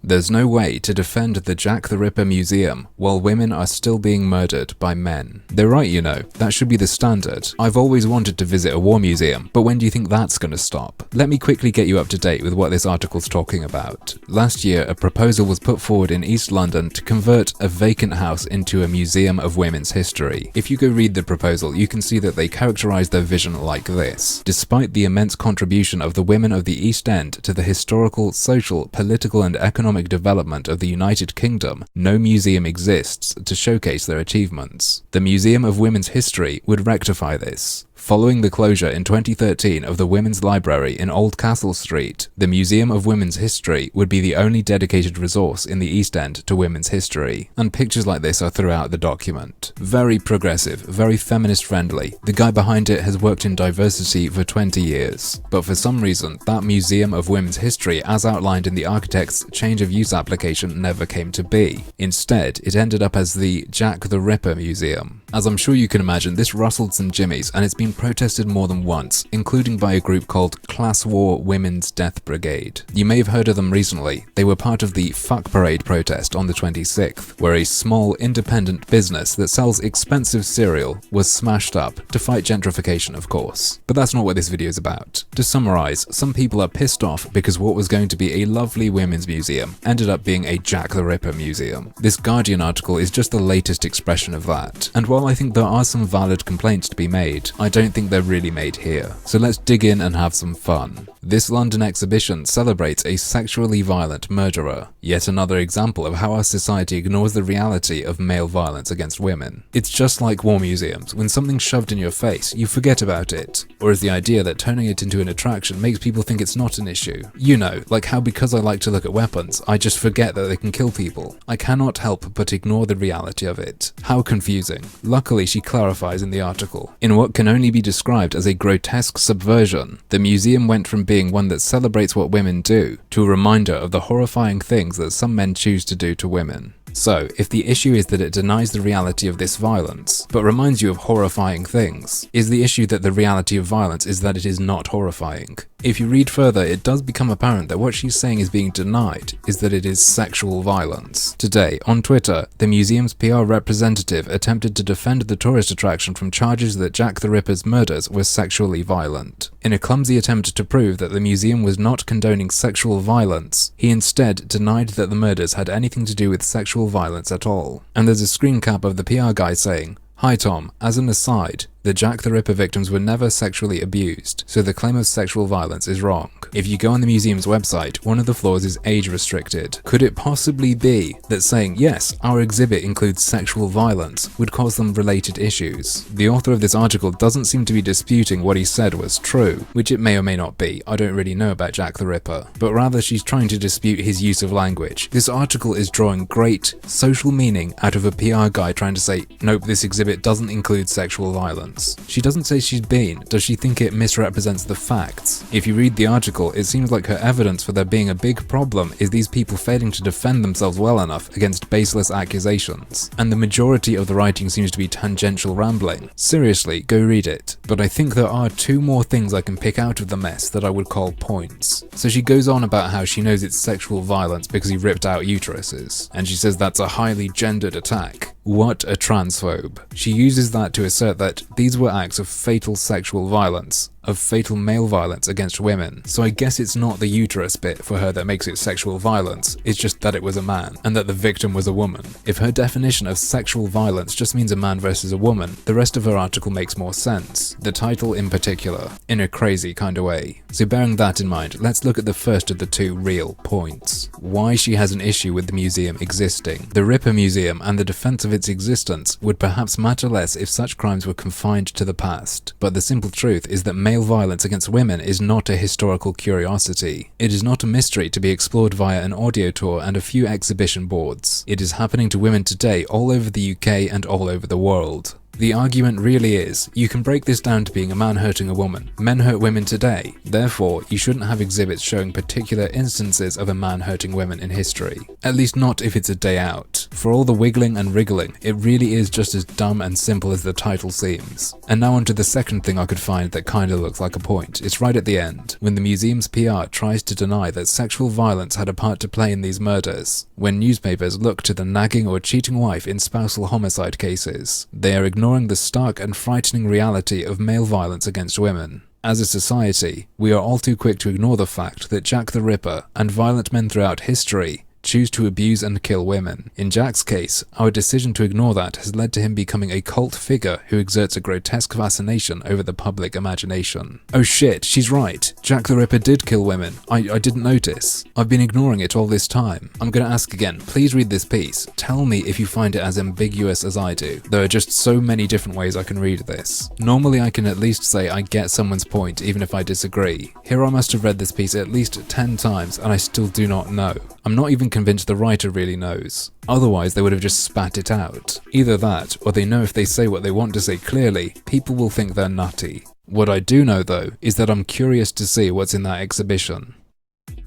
There's no way to defend the Jack the Ripper Museum while women are still being murdered by men. They're right, you know, that should be the standard. I've always wanted to visit a war museum, but when do you think that's gonna stop? Let me quickly get you up to date with what this article's talking about. Last year, a proposal was put forward in East London to convert a vacant house into a museum of women's history. If you go read the proposal, you can see that they characterize their vision like this. Despite the immense contribution of the women of the East End to the historical, social, political and economic development of the United Kingdom, no museum exists to showcase their achievements. The Museum of Women's History would rectify this. Following the closure in 2013 of the Women's Library in Old Castle Street, the Museum of Women's History would be the only dedicated resource in the East End to women's history. And pictures like this are throughout the document. Very progressive, very feminist friendly. The guy behind it has worked in diversity for 20 years. But for some reason, that Museum of Women's History, as outlined in the architect's change of use application, never came to be. Instead, it ended up as the Jack the Ripper Museum. As I'm sure you can imagine, this rustled some jimmies, and it's been protested more than once, including by a group called Class War Women's Death Brigade. You may have heard of them recently. They were part of the Fuck Parade protest on the 26th, where a small independent business that sells expensive cereal was smashed up, to fight gentrification of course. But that's not what this video is about. To summarize, some people are pissed off because what was going to be a lovely women's museum ended up being a Jack the Ripper museum. This Guardian article is just the latest expression of that. And while I think there are some valid complaints to be made, I don't think they're really made here. So let's dig in and have some fun. This London exhibition celebrates a sexually violent murderer. Yet another example of how our society ignores the reality of male violence against women. It's just like war museums. When something's shoved in your face, you forget about it. Or is the idea that turning it into an attraction makes people think it's not an issue. You know, like how because I like to look at weapons, I just forget that they can kill people. I cannot help but ignore the reality of it. How confusing. Luckily, she clarifies in the article. In what can only be described as a grotesque subversion, the museum went from being one that celebrates what women do to a reminder of the horrifying things that some men choose to do to women. So, if the issue is that it denies the reality of this violence, but reminds you of horrifying things, is the issue that the reality of violence is that it is not horrifying? If you read further, it does become apparent that what she's saying is being denied is that it is sexual violence. Today, on Twitter, the museum's PR representative attempted to defend the tourist attraction from charges that Jack the Ripper's murders were sexually violent. In a clumsy attempt to prove that the museum was not condoning sexual violence, he instead denied that the murders had anything to do with sexual violence at all. And there's a screen cap of the PR guy saying, "Hi Tom, as an aside, the Jack the Ripper victims were never sexually abused, so the claim of sexual violence is wrong. If you go on the museum's website, one of the floors is age restricted. Could it possibly be that saying, yes, our exhibit includes sexual violence, would cause them related issues?" The author of this article doesn't seem to be disputing what he said was true, which it may or may not be. I don't really know about Jack the Ripper, but rather she's trying to dispute his use of language. This article is drawing great social meaning out of a PR guy trying to say, nope, this exhibit doesn't include sexual violence. She doesn't say she's been. Does she think it misrepresents the facts? If you read the article, it seems like her evidence for there being a big problem is these people failing to defend themselves well enough against baseless accusations. And the majority of the writing seems to be tangential rambling. Seriously, go read it. But I think there are two more things I can pick out of the mess that I would call points. So she goes on about how she knows it's sexual violence because he ripped out uteruses. And she says that's a highly gendered attack. What a transphobe. She uses that to assert that these were acts of fatal sexual violence, of fatal male violence against women. So I guess it's not the uterus bit for her that makes it sexual violence, it's just that it was a man, and that the victim was a woman. If her definition of sexual violence just means a man versus a woman, the rest of her article makes more sense. The title in particular, in a crazy kind of way. So bearing that in mind, let's look at the first of the two real points. Why she has an issue with the museum existing. The Ripper Museum and the defense of its existence would perhaps matter less if such crimes were confined to the past. But the simple truth is that male violence against women is not a historical curiosity. It is not a mystery to be explored via an audio tour and a few exhibition boards. It is happening to women today all over the UK and all over the world. The argument really is, you can break this down to being a man hurting a woman. Men hurt women today. Therefore, you shouldn't have exhibits showing particular instances of a man hurting women in history. At least not if it's a day out. point. For all the wiggling and wriggling, it really is just as dumb and simple as the title seems. And now onto the second thing I could find that kinda looks like a point. It's right at the end, when the museum's PR tries to deny that sexual violence had a part to play in these murders. When newspapers look to the nagging or cheating wife in spousal homicide cases, they are ignoring the stark and frightening reality of male violence against women. As a society, we are all too quick to ignore the fact that Jack the Ripper and violent men throughout history choose to abuse and kill women. In Jack's case, our decision to ignore that has led to him becoming a cult figure who exerts a grotesque fascination over the public imagination. Oh shit, she's right. Jack the Ripper did kill women. I didn't notice. I've been ignoring it all this time. I'm gonna ask again, please read this piece. Tell me if you find it as ambiguous as I do. There are just so many different ways I can read this. Normally I can at least say I get someone's point even if I disagree. Here I must have read this piece at least 10 times and I still do not know. I'm not even convinced the writer really knows. Otherwise they would have just spat it out. Either that, or they know if they say what they want to say clearly, people will think they're nutty. What I do know though, is that I'm curious to see what's in that exhibition.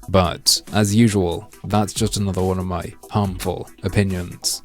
But, as usual, that's just another one of my harmful opinions.